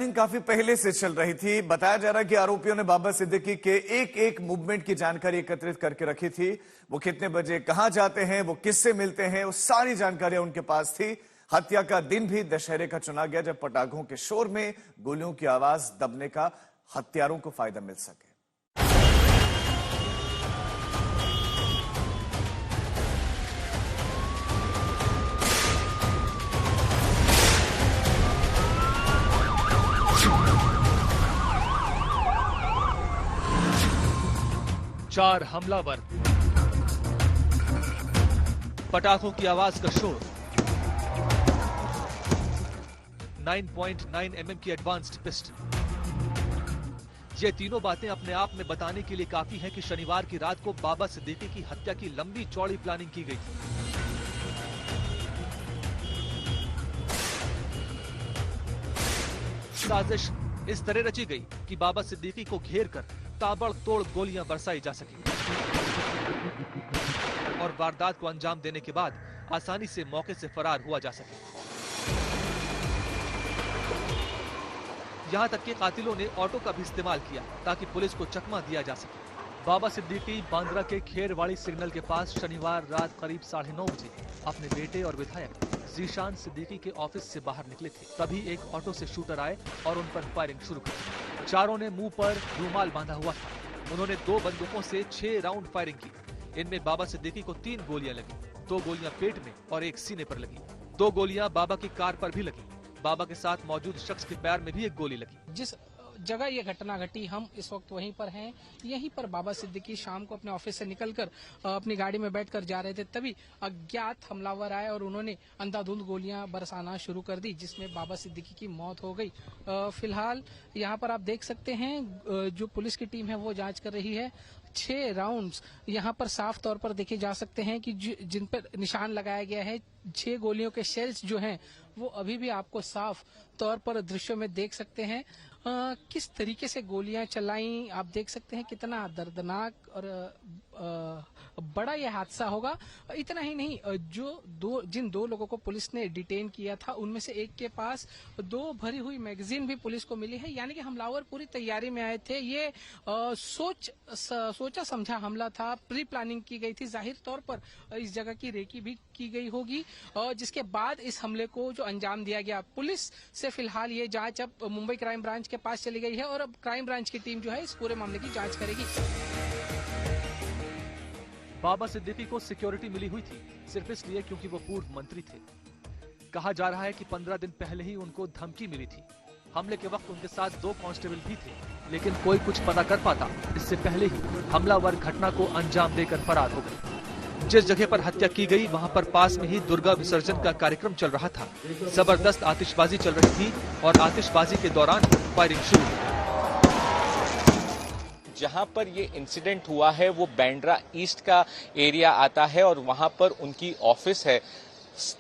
काफी पहले से चल रही थी। बताया जा रहा है कि आरोपियों ने बाबा सिद्दीकी के एक एक मूवमेंट की जानकारी एकत्रित करके रखी थी। वो कितने बजे कहां जाते हैं, वो किससे मिलते हैं, वो सारी जानकारियां उनके पास थी। हत्या का दिन भी दशहरे का चुना गया, जब पटाखों के शोर में गोलियों की आवाज दबने का हत्यारों को फायदा मिल सके। 4 हमलावर, पटाखों की आवाज का शोर, 9.9 mm की एडवांस्ड पिस्टल। ये तीनों बातें अपने आप में बताने के लिए काफी है कि शनिवार की रात को बाबा सिद्दीकी की हत्या की लंबी चौड़ी प्लानिंग की गई थी। साजिश इस तरह रची गई कि बाबा सिद्दीकी को घेर कर ताबड़तोड़ गोलियां बरसाई जा सकी और वारदात को अंजाम देने के बाद आसानी से मौके से फरार हुआ जा सके। यहां तक कि कातिलों ने ऑटो का भी इस्तेमाल किया ताकि पुलिस को चकमा दिया जा सके। बाबा सिद्दीकी बांद्रा के खेरवाड़ी सिग्नल के पास शनिवार रात करीब 9:30 बजे अपने बेटे और विधायक जीशान सिद्दीकी के ऑफिस से बाहर निकले थे। तभी एक ऑटो से शूटर आए और उन पर फायरिंग शुरू कर दी। चारों ने मुंह पर रूमाल बांधा हुआ था। उन्होंने 2 बंदूकों से 6 राउंड फायरिंग की। इनमें बाबा सिद्दीकी को 3 गोलियां लगी, 2 गोलियां पेट में और 1 सीने पर लगी। 2 गोलियां बाबा की कार पर भी लगी। बाबा के साथ मौजूद शख्स के पैर में भी 1 गोली लगी। जिस जगह ये घटना घटी, हम इस वक्त वहीं पर हैं। यहीं पर बाबा सिद्दीकी शाम को अपने ऑफिस से निकलकर अपनी गाड़ी में बैठकर जा रहे थे। तभी अज्ञात हमलावर आए और उन्होंने अंधाधुंध गोलियां बरसाना शुरू कर दी, जिसमें बाबा सिद्दीकी की मौत हो गई। फिलहाल यहाँ पर आप देख सकते हैं जो पुलिस की टीम है वो जांच कर रही है। 6 राउंड्स यहाँ पर साफ तौर पर देखे जा सकते हैं कि जिन पर निशान लगाया गया है। 6 गोलियों के शेल्स जो हैं वो अभी भी आपको साफ तौर पर दृश्यों में देख सकते हैं। किस तरीके से गोलियां चलाई आप देख सकते हैं। कितना दर्दनाक और बड़ा यह हादसा होगा। इतना ही नहीं, जिन 2 लोगों को पुलिस ने डिटेन किया था उनमें से एक के पास 2 भरी हुई मैगजीन भी पुलिस को मिली है। यानी कि हमलावर पूरी तैयारी में आए थे। ये सोचा समझा हमला था, प्री प्लानिंग की गई थी। जाहिर तौर पर इस जगह की रेकी भी की गई होगी, जिसके बाद इस हमले को जो अंजाम दिया गया। पुलिस से फिलहाल ये जांच अब मुंबई क्राइम ब्रांच के पास चली गई है और अब क्राइम ब्रांच की टीम जो है इस पूरे मामले की जांच करेगी। बाबा सिद्दीकी को सिक्योरिटी मिली हुई थी सिर्फ इसलिए क्योंकि वो पूर्व मंत्री थे। कहा जा रहा है कि 15 दिन पहले ही उनको धमकी मिली थी। हमले के वक्त उनके साथ 2 कांस्टेबल भी थे, लेकिन कोई कुछ पता कर पाता इससे पहले ही हमलावर घटना को अंजाम देकर फरार हो गए। जिस जगह पर हत्या की गई वहां पर पास में ही दुर्गा विसर्जन का कार्यक्रम चल रहा था। जबरदस्त आतिशबाजी चल रही थी और आतिशबाजी के दौरान फायरिंग शुरू हुई। जहां पर ये इंसिडेंट हुआ है वो बांद्रा ईस्ट का एरिया आता है और वहां पर उनकी ऑफिस है।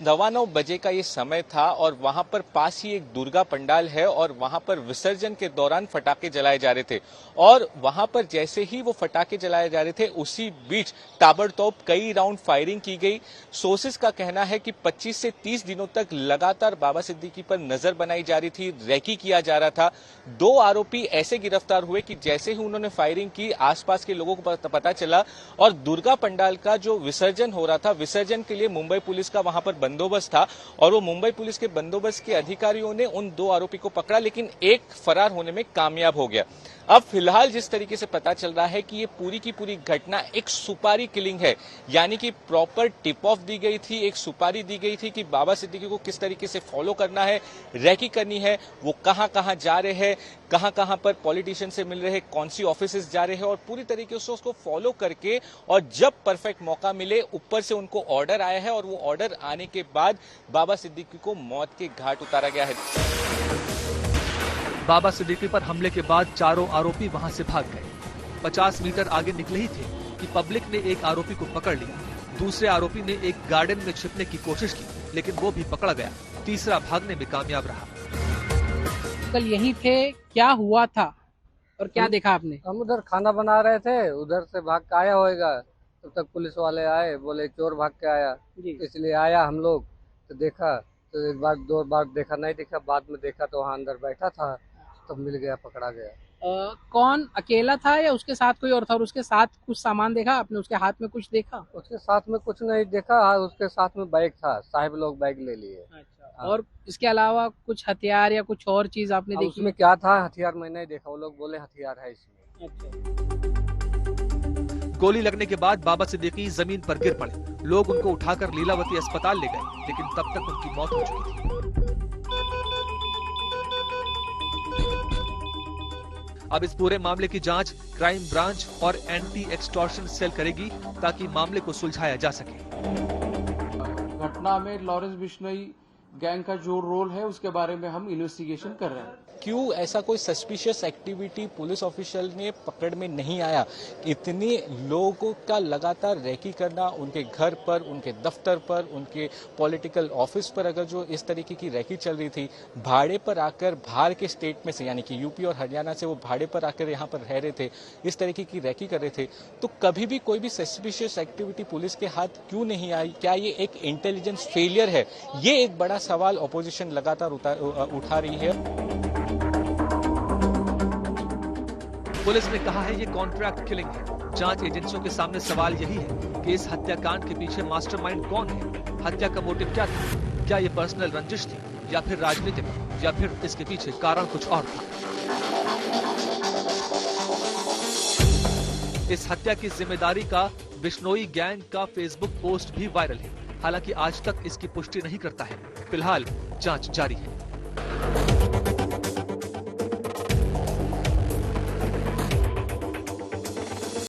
9:15 बजे का ये समय था और वहां पर पास ही एक दुर्गा पंडाल है और वहां पर विसर्जन के दौरान फटाके जलाए जा रहे थे और वहां पर जैसे ही वो फटाके जलाए जा रहे थे उसी बीच ताबड़तोड़ कई राउंड फायरिंग की गई। सोर्सेज का कहना है कि 25 से 30 दिनों तक लगातार बाबा सिद्दीकी पर नजर बनाई जा रही थी, रैकी किया जा रहा था। 2 आरोपी ऐसे गिरफ्तार हुए कि जैसे ही उन्होंने फायरिंग की आसपास के लोगों को पता चला और दुर्गा पंडाल का जो विसर्जन हो रहा था, विसर्जन के लिए मुंबई पुलिस का वहां पर बंदोबस्त था और वो मुंबई पुलिस के बंदोबस्त के अधिकारियों ने उन 2 आरोपी को पकड़ा, लेकिन एक फरार होने में कामयाब हो गया। अब फिलहाल जिस तरीके से पता चल रहा है कि ये पूरी की पूरी घटना एक सुपारी किलिंग है, यानी कि प्रॉपर टिप ऑफ दी गई थी, एक सुपारी दी गई थी कि बाबा सिद्दीकी को किस तरीके से फॉलो करना है, रैकी करनी है, वो कहां कहां जा रहे हैं, कहां कहां पर पॉलिटिशियन से मिल रहे हैं, कौन सी ऑफिसेज जा रहे हैं और पूरी तरीके से उसको फॉलो करके और जब परफेक्ट मौका मिले ऊपर से उनको ऑर्डर आया है और वो ऑर्डर आने के बाद बाबा सिद्दीकी को मौत के घाट उतारा गया है। बाबा सिद्दीकी पर हमले के बाद चारों आरोपी वहां से भाग गए। 50 मीटर आगे निकले ही थे कि पब्लिक ने एक आरोपी को पकड़ लिया। दूसरे आरोपी ने एक गार्डन में छिपने की कोशिश की, लेकिन वो भी पकड़ा गया। तीसरा भागने में कामयाब रहा। कल यहीं थे, क्या हुआ था और क्या देखा आपने? हम उधर खाना बना रहे थे, उधर से भाग के आया होएगा। तब तक पुलिस वाले आए, बोले चोर भाग के आया, इसलिए आया हम लोग तो देखा तो 1 बार 2 बार देखा, नहीं देखा, बाद में देखा तो वहाँ अंदर बैठा था तब मिल गया, पकड़ा गया। कौन अकेला था या उसके साथ कोई और था? और उसके साथ कुछ सामान देखा आपने? उसके हाथ में कुछ देखा? उसके साथ में कुछ नहीं देखा, उसके साथ में बैग था, साहब लोग बैग ले लिए। अच्छा। और इसके अलावा कुछ हथियार या कुछ और चीज आपने अब देखी? उसमें क्या था हथियार मैंने नहीं देखा, वो लोग बोले हथियार है इसमें। गोली लगने के बाद बाबा सिद्दीकी जमीन पर गिर पड़े। लोग उनको उठाकर लीलावती अस्पताल ले गए, लेकिन तब तक उनकी मौत हो चुकी थी। अब इस पूरे मामले की जांच क्राइम ब्रांच और एंटी एक्सटॉर्शन सेल करेगी ताकि मामले को सुलझाया जा सके। घटना में लॉरेंस बिश्नोई गैंग का जो रोल है उसके बारे में हम इन्वेस्टिगेशन कर रहे हैं। क्यों ऐसा कोई सस्पिशियस एक्टिविटी पुलिस ऑफिशियल ने पकड़ में नहीं आया? इतने लोगों का लगातार रेकी करना, उनके घर पर, उनके दफ्तर पर, उनके पॉलिटिकल ऑफिस पर अगर जो इस तरीके की रेकी चल रही थी, भाड़े पर आकर बाहर के स्टेट में से यानी कि यूपी और हरियाणा से वो भाड़े पर आकर यहाँ पर रह रहे थे, इस तरीके की रेकी कर रहे थे, तो कभी भी कोई भी सस्पिशियस एक्टिविटी पुलिस के हाथ क्यों नहीं आई? क्या ये एक इंटेलिजेंस फेलियर है? ये एक बड़ा सवाल ऑपोजिशन लगातार उठा रही है। पुलिस ने कहा है ये कॉन्ट्रैक्ट किलिंग है। जांच एजेंसियों के सामने सवाल यही है कि इस हत्याकांड के पीछे मास्टरमाइंड कौन है? हत्या का मोटिव क्या था? क्या ये पर्सनल रंजिश थी या फिर राजनीतिक, या फिर इसके पीछे कारण कुछ और था? इस हत्या की जिम्मेदारी का बिश्नोई गैंग का फेसबुक पोस्ट भी वायरल है। हालांकि आज तक इसकी पुष्टि नहीं करता है। फिलहाल जांच जारी है।